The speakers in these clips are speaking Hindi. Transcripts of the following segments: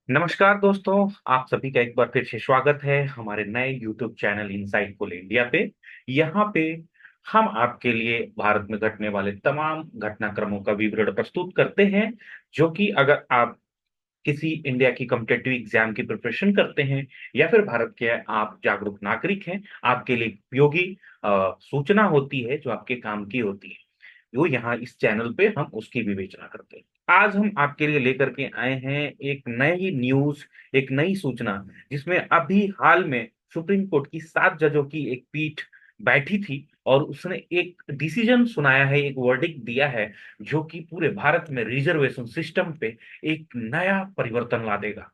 नमस्कार दोस्तों, आप सभी का एक बार फिर से स्वागत है हमारे नए YouTube चैनल इनसाइटफुल इंडिया पे। यहाँ पे हम आपके लिए भारत में घटने वाले तमाम घटनाक्रमों का विवरण प्रस्तुत करते हैं, जो कि अगर आप किसी इंडिया की कॉम्पिटेटिव एग्जाम की प्रिपरेशन करते हैं या फिर भारत के आप जागरूक नागरिक हैं, आपके लिए उपयोगी सूचना होती है जो आपके काम की होती है। वो यहाँ इस चैनल पे हम उसकी विवेचना करते हैं। आज हम आपके लिए लेकर के आए हैं एक नई न्यूज, एक नई सूचना, जिसमें अभी हाल में सुप्रीम कोर्ट की 7 जजों की एक पीठ बैठी थी और उसने एक डिसीजन सुनाया है, एक वर्डिक्ट दिया है, जो कि पूरे भारत में रिजर्वेशन सिस्टम पे एक नया परिवर्तन ला देगा।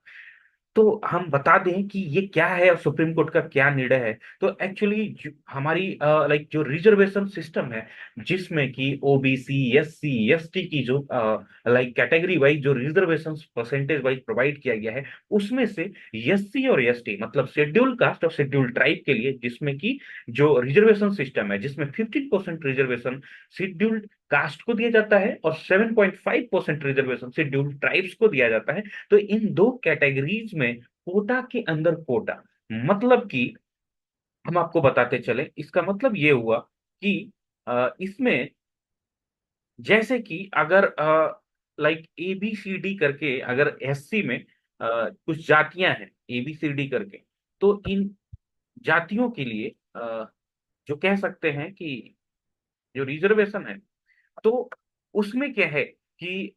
तो हम बता दें कि ये क्या है और सुप्रीम कोर्ट का क्या निर्णय है। तो एक्चुअली हमारी लाइक जो रिजर्वेशन सिस्टम है, जिसमें कि ओबीसी, एससी, एसटी की जो लाइक कैटेगरी वाइज जो रिजर्वेशन परसेंटेज वाइज प्रोवाइड किया गया है, उसमें से एससी और एसटी मतलब शेड्यूल कास्ट और शेड्यूल ट्राइब के लिए, जिसमें कि जो रिजर्वेशन सिस्टम है जिसमें 15% रिजर्वेशन शेड्यूल कास्ट को दिया जाता है और 7.5% रिजर्वेशन शेड्यूल ट्राइब्स को दिया जाता है। तो इन दो कैटेगरीज में कोटा के अंदर कोटा, मतलब कि हम आपको बताते चले, इसका मतलब ये हुआ कि इसमें जैसे कि अगर like A B C D करके अगर एससी में कुछ जातियां हैं ए बी सी डी करके, तो इन जातियों के लिए जो कह सकते हैं कि जो रिजर्वेशन है, तो उसमें क्या है कि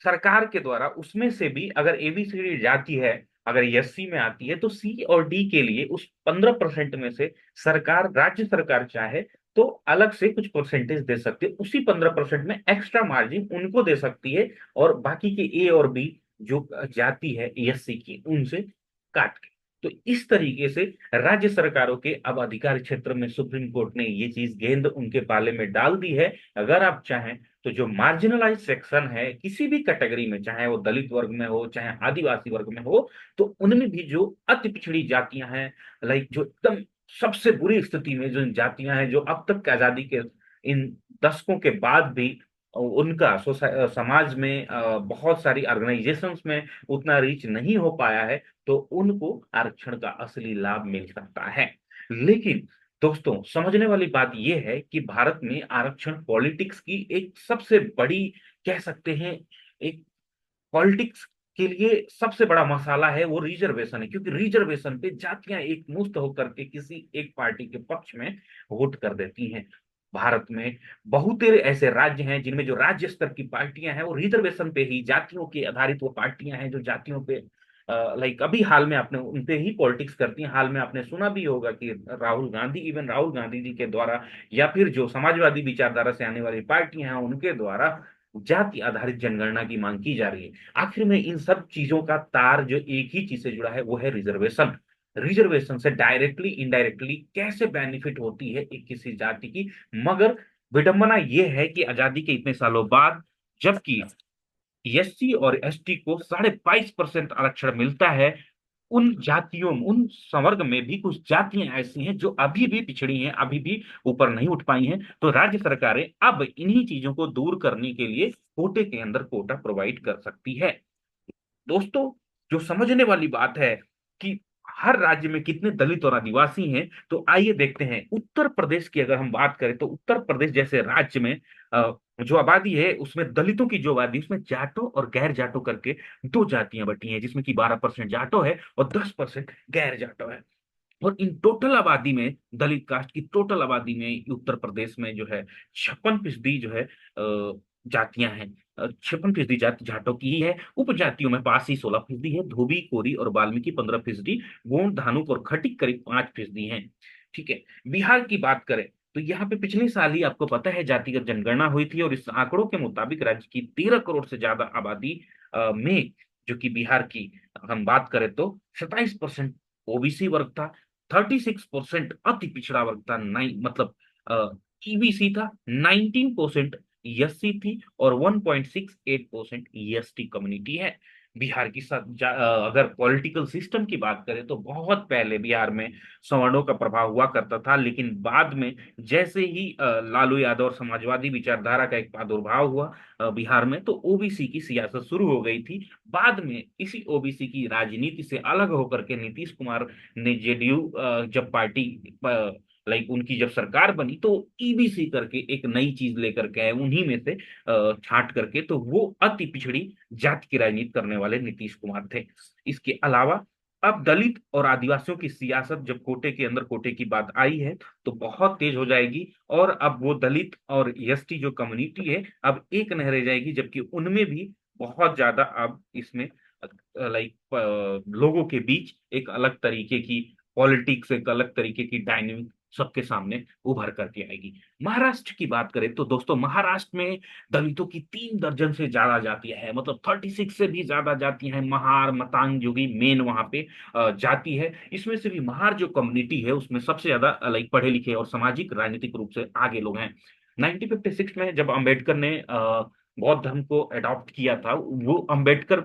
सरकार के द्वारा उसमें से भी अगर एबीसीडी जाती है, अगर एससी में आती है, तो सी और डी के लिए उस 15% में से सरकार, राज्य सरकार चाहे तो अलग से कुछ परसेंटेज दे सकती है, उसी 15% में एक्स्ट्रा मार्जिन उनको दे सकती है और बाकी के ए और बी जो जाति है एससी की, उनसे काट के। तो इस तरीके से राज्य सरकारों के अब अधिकार क्षेत्र में सुप्रीम कोर्ट ने ये चीज गेंद उनके पाले में डाल दी है। अगर आप चाहें तो जो मार्जिनलाइज सेक्शन है किसी भी कैटेगरी में, चाहे वो दलित वर्ग में हो चाहे आदिवासी वर्ग में हो, तो उनमें भी जो अति पिछड़ी जातियां हैं, लाइक जो एकदम सबसे बुरी स्थिति में जो जातियां हैं, जो अब तक की आजादी के इन दशकों के बाद भी उनका समाज में बहुत सारी ऑर्गेनाइजेशंस में उतना रीच नहीं हो पाया है, तो उनको आरक्षण का असली लाभ मिल सकता है। लेकिन दोस्तों, समझने वाली बात यह है कि भारत में आरक्षण पॉलिटिक्स की एक सबसे बड़ी, कह सकते हैं, एक पॉलिटिक्स के लिए सबसे बड़ा मसाला है, वो रिजर्वेशन है, क्योंकि रिजर्वेशन पे जातियां एक मुश्त होकर के किसी एक पार्टी के पक्ष में वोट कर देती हैं। भारत में बहुत ऐसे राज्य हैं जिनमें जो राज्य स्तर की पार्टियां हैं वो रिजर्वेशन पे ही, जातियों के आधारित वो पार्टियां हैं जो जातियों पे लाइक अभी हाल में आपने उनपे ही पॉलिटिक्स करती हैं। हाल में आपने सुना भी होगा कि राहुल गांधी, इवन राहुल गांधी जी के द्वारा या फिर जो समाजवादी विचारधारा से आने वाली पार्टियां हैं उनके द्वारा जाति आधारित जनगणना की मांग की जा रही है। आखिर में इन सब चीजों का तार जो एक ही चीज से जुड़ा है वो है रिजर्वेशन। रिजर्वेशन से डायरेक्टली इनडायरेक्टली कैसे बेनिफिट होती है एक किसी जाति की। मगर विडंबना यह है कि आजादी के इतने सालों बाद, जबकि एससी और एसटी को 22.5% आरक्षण मिलता है, उन जातियों, उन संवर्ग में भी कुछ जातियां ऐसी हैं जो अभी भी पिछड़ी हैं, अभी भी ऊपर नहीं उठ पाई हैं। तो राज्य सरकारें अब इन्हीं चीजों को दूर करने के लिए कोटे के अंदर कोटा प्रोवाइड कर सकती है। दोस्तों, जो समझने वाली बात है कि हर राज्य में कितने दलित और आदिवासी हैं, तो आइए देखते हैं उत्तर प्रदेश की अगर हम बात करें, तो उत्तर प्रदेश जैसे राज्य में जो आबादी है उसमें दलितों की जो आबादी, उसमें जाटो और गैर जाटो करके दो जातियां बटी हैं, जिसमें कि 12% जाटो है और 10% गैर जाटो है। और इन टोटल आबादी में, दलित कास्ट की टोटल आबादी में उत्तर प्रदेश में जो है 56% जो है जातियां हैं। 56% जाति जाटों की ही है। उपजातियों में पासी 16% है, धोबी, कोरी और वाल्मीकि 15%, गोंड, धानुक और खटिक करीब 5% हैं। ठीक है। बिहार की बात करें तो यहाँ पे पिछले साल ही आपको पता है जातिगत जनगणना हुई थी और इस आंकड़ों के मुताबिक राज्य की 13 करोड़ से ज्यादा आबादी में, जो कि बिहार की हम बात करें तो 27% ओबीसी वर्ग था, 36% अति पिछड़ा वर्ग था, नाइन मतलब ईबीसी था, 19% एससी थी और 1.68% एसटी कम्युनिटी है। बिहार की अगर पॉलिटिकल सिस्टम की बात करें तो बहुत पहले बिहार में सवर्णों का प्रभाव हुआ करता था, लेकिन बाद में जैसे ही लालू यादव और समाजवादी विचारधारा का एक प्रादुर्भाव हुआ बिहार में, तो ओबीसी की सियासत शुरू हो गई थी। बाद में इसी ओबीसी की राजनीति से अलग होकर के नीतीश कुमार ने जेडीयू जब पार्टी लाइक उनकी जब सरकार बनी, तो ईबीसी करके एक नई चीज लेकर के आए उन्हीं में से छांट करके, तो वो अति पिछड़ी जाति की राजनीति करने वाले नीतीश कुमार थे। इसके अलावा अब दलित और आदिवासियों की सियासत जब कोटे के अंदर कोटे की बात आई है, तो बहुत तेज हो जाएगी। और अब वो दलित और एसटी जो कम्युनिटी है, अब एक नहीं रह जाएगी, जबकि उनमें भी बहुत ज्यादा अब इसमें लाइक लोगों के बीच एक अलग तरीके की पॉलिटिक्स, एक अलग तरीके की डायनेमिक सबके सामने उभर करके आएगी। महाराष्ट्र की बात करें तो दोस्तों, महाराष्ट्र में दलितों की 3 दर्जन से ज्यादा जातियां हैं, मतलब 36 से भी ज्यादा जातियां हैं। महार, मतांग जो भी मेन वहां पे जाति है। इसमें से भी महार जो कम्युनिटी है उसमें सबसे ज्यादा लाइक पढ़े लिखे और सामाजिक राजनीतिक रूप से आगे लोग हैं। 1956 में जब अंबेडकर ने बौद्ध धर्म को अडॉप्ट किया था, वो अंबेडकर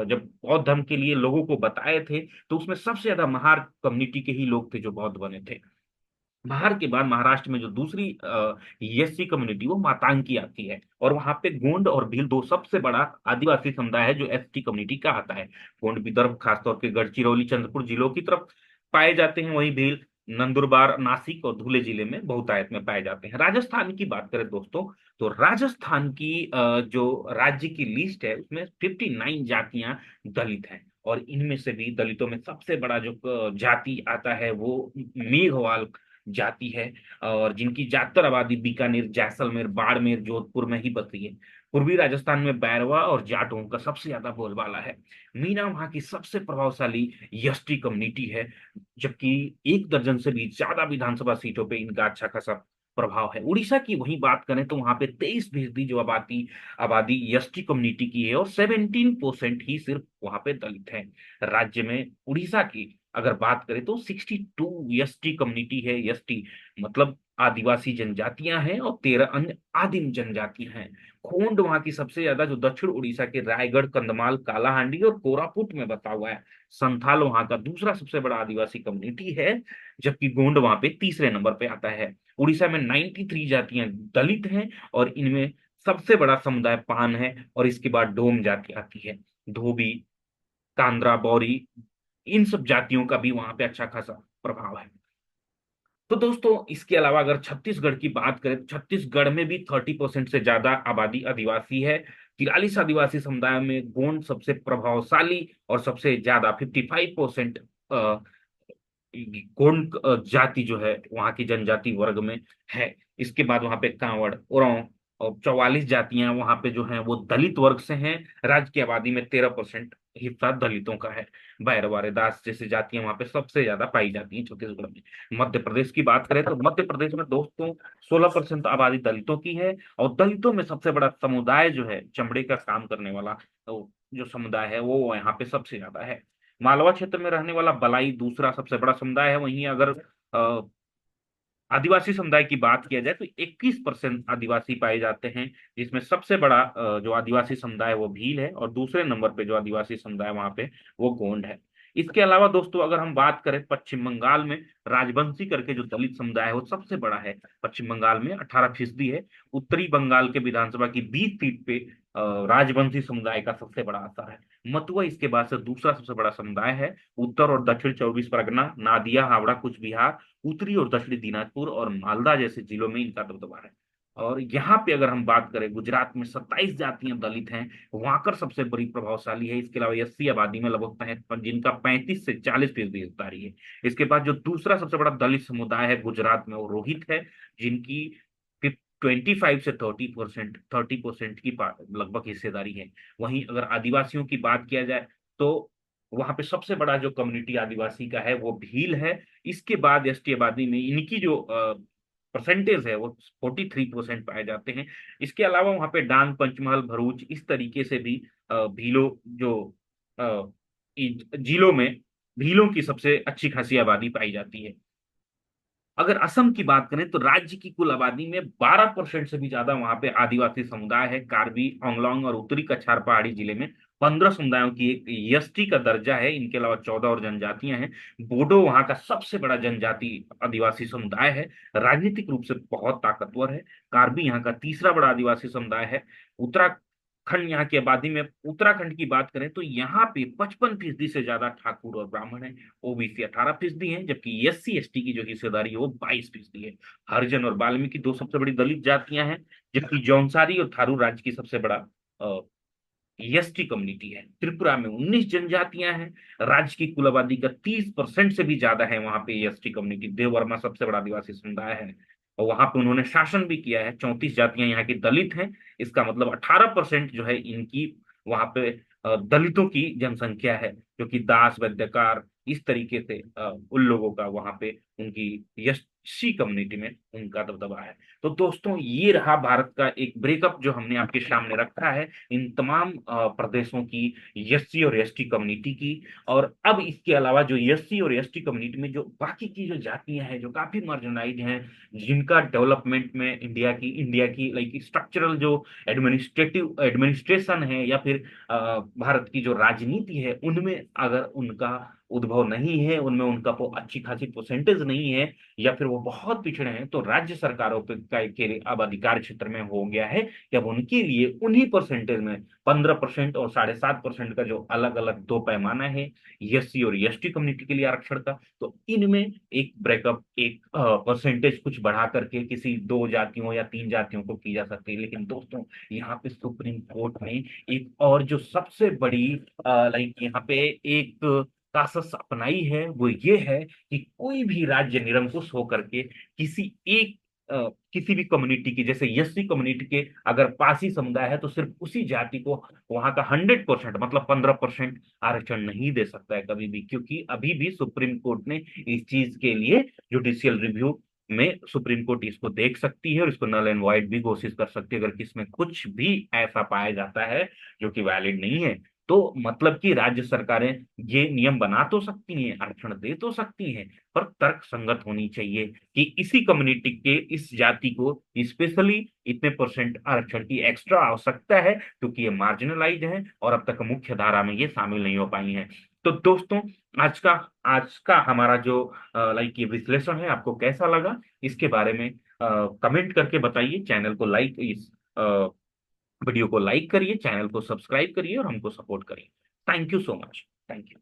जब बौद्ध धर्म के लिए लोगों को बताए थे, तो उसमें सबसे ज्यादा महार कम्युनिटी के ही लोग थे जो बौद्ध बने थे। बिहार के बाद महाराष्ट्र में जो दूसरी एससी कम्युनिटी वो मातांग की आती है, और वहां पे गोंड और भील दो सबसे बड़ा आदिवासी समुदाय है जो एसटी कम्युनिटी का आता है। गोंड विदर्भ खासतौर पे गढ़चिरौली चंद्रपुर जिलों की तरफ पाए जाते हैं, वहीं भील नंदुरबार, नासिक और धुले जिले में बहुतायत में पाए जाते हैं। राजस्थान की बात करें दोस्तों, तो राजस्थान की जो राज्य की लिस्ट है उसमें 59 जातियां दलित हैं। और इनमें से भी दलितों में सबसे बड़ा जो जाति आता है वो मेघवाल जाति है, और जिनकी ज्यादातर आबादी बीकानेर, जैसलमेर, बाड़मेर, जोधपुर में ही बसी है। पूर्वी राजस्थान में बैरवा और जाटों का सबसे ज्यादा बोलबाला है। मीना वहां की सबसे प्रभावशाली यष्टी कम्युनिटी है, जबकि 1 दर्जन से भी ज्यादा विधानसभा सीटों पे इनका अच्छा खासा प्रभाव है। उड़ीसा की वहीं बात करें तो वहां पे 23% जो आबादी आबादी यष्टी कम्युनिटी की है, और 17% ही सिर्फ वहां पे दलित है। राज्य में उड़ीसा की अगर बात करें तो 62 एसटी कम्युनिटी है। एसटी मतलब आदिवासी जनजातियां हैं, और 13 अन्य आदिम जनजातियां हैं। खोंड वहां की सबसे ज्यादा जो दक्षिण उड़ीसा के रायगढ़, कंधमाल, कालाहांडी और कोरापुट में बसा हुआ है। संथाल वहां का दूसरा सबसे बड़ा आदिवासी कम्युनिटी है, जबकि गोंड वहां पे तीसरे नंबर पे आता है। उड़ीसा में 93 जातियां दलित हैं, और इनमें सबसे बड़ा समुदाय पान है, और इसके बाद डोम जाति आती है। धोबी, कांद्रा, बौरी, इन सब जातियों का भी वहां पे अच्छा खासा प्रभाव है। तो दोस्तों, इसके अलावा अगर छत्तीसगढ़ की बात करें तो छत्तीसगढ़ में भी 30% से ज्यादा आबादी आदिवासी है। 43 आदिवासी समुदाय में गोंड सबसे प्रभावशाली और सबसे ज्यादा 55% गोंड जाति जो है वहां की जनजाति वर्ग में है। इसके बाद वहां पे कांवड़, उरांव और 44 जातियां वहां पे जो हैं वो दलित वर्ग से हैं। राज्य की आबादी में 13% हिस्सा दलितों का है। बैरवा, दास जैसी जातियां वहां पे सबसे ज्यादा पाई जाती हैं छत्तीसगढ़ में। मध्य प्रदेश की बात करें तो मध्य प्रदेश में दोस्तों 16% आबादी दलितों की है, और दलितों में सबसे बड़ा समुदाय जो है चमड़े का काम करने वाला, तो जो समुदाय है वो यहाँ पे सबसे ज्यादा है। मालवा क्षेत्र में रहने वाला बलाई दूसरा सबसे बड़ा समुदाय है। वहीं अगर अ, आदिवासी समुदाय की बात किया जाए तो 21% आदिवासी पाए जाते हैं, जिसमें सबसे बड़ा जो आदिवासी समुदाय है वो भील है, और दूसरे नंबर पे जो आदिवासी समुदाय वहां पे वो गोंड है। इसके अलावा दोस्तों अगर हम बात करें पश्चिम बंगाल में, राजवंशी करके जो दलित समुदाय है वो सबसे बड़ा है। पश्चिम बंगाल में 18% है। उत्तरी बंगाल के विधानसभा की 20 सीट पे राजवंशी समुदाय का सबसे बड़ा असर है। मतुआ इसके बाद से दूसरा सबसे बड़ा समुदाय है। उत्तर और दक्षिण 24 परगना, नादिया, हावड़ा, कुछ बिहार, उत्तरी और दक्षिणी दिनाजपुर और मालदा जैसे जिलों में इनका दबदबा है। और यहाँ पे अगर हम बात करें, गुजरात में 27 जातियां दलित हैं, वाकर सबसे बड़ी प्रभावशाली है। इसके अलावा 80 आबादी में लगभग जिनका 35 से 40% हिस्सेदारी है। इसके बाद जो दूसरा सबसे बड़ा दलित समुदाय है गुजरात में वो रोहित है, जिनकी 25 से 30% की लगभग हिस्सेदारी है। वहीं अगर आदिवासियों की बात किया जाए तो वहां पे सबसे बड़ा जो कम्युनिटी आदिवासी का है वो भील है। इसके बाद एसटी आबादी में इनकी जो परसेंटेज है वो 43% पाए जाते हैं। इसके अलावा वहां पे डांग, पंचमहल, भरूच इस तरीके से भी भीलों जो जिलों में भीलों की सबसे अच्छी खासी आबादी पाई जाती है। अगर असम की बात करें तो राज्य की कुल आबादी में 12% से भी ज्यादा वहां पे आदिवासी समुदाय है। कार्बी, आंगलोंग और उत्तरी कछार पहाड़ी जिले में 15 समुदायों की एक एसटी का दर्जा है। इनके अलावा 14 और जनजातियां हैं। बोडो वहां का सबसे बड़ा जनजाति आदिवासी समुदाय है, राजनीतिक रूप से बहुत ताकतवर है। कार्बी यहाँ का तीसरा बड़ा आदिवासी समुदाय है। उत्तराखंड यहाँ की आबादी में उत्तराखंड की बात करें तो यहाँ पे 55% से ज्यादा ठाकुर और ब्राह्मण है। ओबीसी 18% है, जबकि एससी एसटी की जो हिस्सेदारी है वो 22% है। हरिजन और वाल्मीकि दो सबसे बड़ी दलित जातियां हैं, जबकि जौनसारी और थारू राज्य की सबसे बड़ा एसटी कम्युनिटी है। त्रिपुरा में 19 जनजातियां हैं। राज्य की कुल आबादी का 30% से भी ज्यादा है वहां पे एसटी कम्युनिटी। देववर्मा सबसे बड़ा आदिवासी समुदाय है, और वहां पे उन्होंने शासन भी किया है। 34 जातियां यहाँ की दलित हैं। इसका मतलब 18% जो है इनकी वहां पे दलितों की जनसंख्या है, जो कि दास वैद्यकार इस तरीके से उन लोगों का वहां पे उनकी एससी कम्युनिटी में उनका दबदबा है। तो दोस्तों, ये रहा भारत का एक ब्रेकअप जो हमने आपके सामने रखा है इन तमाम प्रदेशों की एससी और एसटी कम्युनिटी की। और अब इसके अलावा जो एससी और एसटी कम्युनिटी में जो बाकी की जो जातियां हैं जो काफी मार्जिनाइज्ड हैं, जिनका डेवलपमेंट में इंडिया की लाइक स्ट्रक्चरल जो एडमिनिस्ट्रेशन है या फिर भारत की जो राजनीति है उनमें अगर उनका उद्भव नहीं है, उनमें उनका अच्छी खासी परसेंटेज नहीं है, या फिर वो बहुत पिछड़े हैं, तो राज्य सरकारों पे के अब अधिकार क्षेत्र में हो गया है कि अब उनके लिए उन्हीं परसेंटेज में 15% और 7.5% का जो अलग अलग दो पैमाना है एससी और एसटी कम्युनिटी के लिए आरक्षण का, तो इनमें एक ब्रेकअप, एक परसेंटेज कुछ बढ़ा करके किसी दो जातियों या तीन जातियों को की जा सकती है। लेकिन दोस्तों, यहाँ पे सुप्रीम कोर्ट ने एक और जो सबसे बड़ी लाइक यहाँ पे एक कासस अपनाई है, वो ये है कि कोई भी राज्य निरंकुश होकर के किसी एक किसी भी कम्युनिटी की, जैसे एससी कम्युनिटी के अगर पासी समुदाय है तो सिर्फ उसी जाति को वहां का 100% मतलब 15% आरक्षण नहीं दे सकता है कभी भी, क्योंकि अभी भी सुप्रीम कोर्ट ने इस चीज के लिए जुडिशियल रिव्यू में सुप्रीम कोर्ट इसको देख सकती है और इसको नल एंड वाइड भी घोषित कर सकती है अगर किसमें कुछ भी ऐसा पाया जाता है जो कि वैलिड नहीं है। तो मतलब कि राज्य सरकारें ये नियम बना तो सकती हैं, आरक्षण दे तो सकती हैं, पर तर्क संगत होनी चाहिए कि इसी कम्युनिटी के इस जाति को स्पेशली इतने परसेंट आरक्षण की एक्स्ट्रा आवश्यकता है, क्योंकि ये मार्जिनलाइज है और अब तक मुख्य धारा में ये शामिल नहीं हो पाई हैं। तो दोस्तों, आज का हमारा जो लाइक ये विश्लेषण है आपको कैसा लगा, इसके बारे में कमेंट करके बताइए। चैनल को लाइक इस वीडियो को लाइक करिए, चैनल को सब्सक्राइब करिए और हमको सपोर्ट करिए। Thank you so much. Thank you.